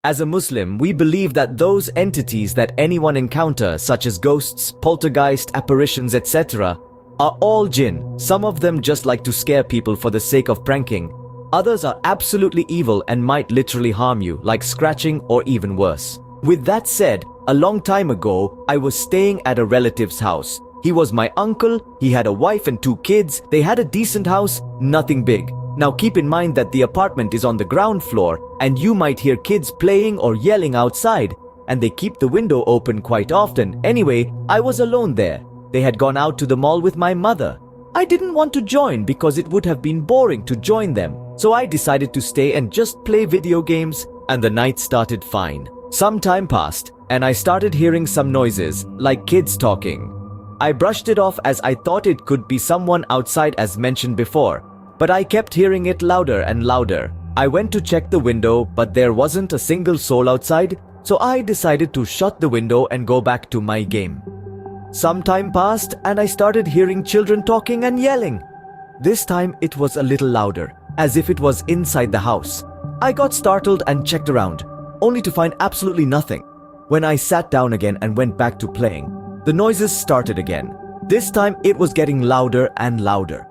As a Muslim, we believe that those entities that anyone encounters, such as ghosts, poltergeist, apparitions, etc., are all jinn. Some of them just like to scare people for the sake of pranking. Others are absolutely evil and might literally harm you, like scratching or even worse. With that said, a long time ago, I was staying at a relative's house. He was my uncle, he had a wife and 2 kids, they had a decent house, nothing big. Now keep in mind that the apartment is on the ground floor and you might hear kids playing or yelling outside, and they keep the window open quite often. Anyway, I was alone there. They had gone out to the mall with my mother. I didn't want to join because it would have been boring to join them. So I decided to stay and just play video games, and the night started fine. Some time passed and I started hearing some noises, like kids talking. I brushed it off as I thought it could be someone outside as mentioned before, but I kept hearing it louder and louder. I went to check the window, but there wasn't a single soul outside, so I decided to shut the window and go back to my game. Some time passed and I started hearing children talking and yelling. This time it was a little louder, as if it was inside the house. I got startled and checked around, only to find absolutely nothing. When I sat down again and went back to playing, the noises started again. This time it was getting louder and louder.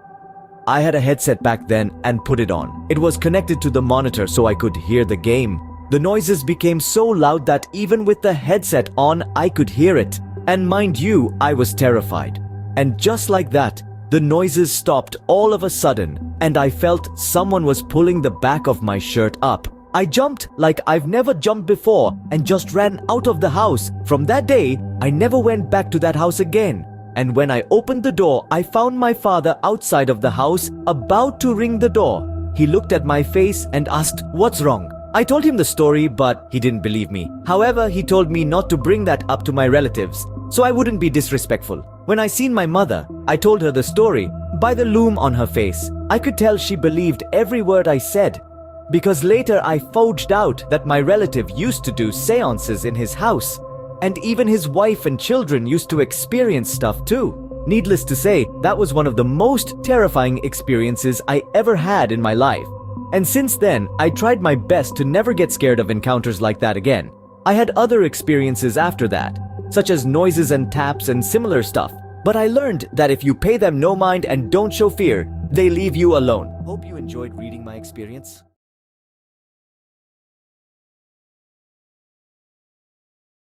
I had a headset back then and put it on. It was connected to the monitor so I could hear the game. The noises became so loud that even with the headset on, I could hear it. And mind you, I was terrified. And just like that, the noises stopped all of a sudden, and I felt someone was pulling the back of my shirt up. I jumped like I've never jumped before and just ran out of the house. From that day, I never went back to that house again. And when I opened the door, I found my father outside of the house, about to ring the door. He looked at my face and asked, "What's wrong?" I told him the story, but he didn't believe me. However, he told me not to bring that up to my relatives, so I wouldn't be disrespectful. When I seen my mother, I told her the story. By the loom on her face, I could tell she believed every word I said. Because later I forged out that my relative used to do seances in his house. And even his wife and children used to experience stuff too. Needless to say, that was one of the most terrifying experiences I ever had in my life. And since then, I tried my best to never get scared of encounters like that again. I had other experiences after that, such as noises and taps and similar stuff. But I learned that if you pay them no mind and don't show fear, they leave you alone. Hope you enjoyed reading my experience.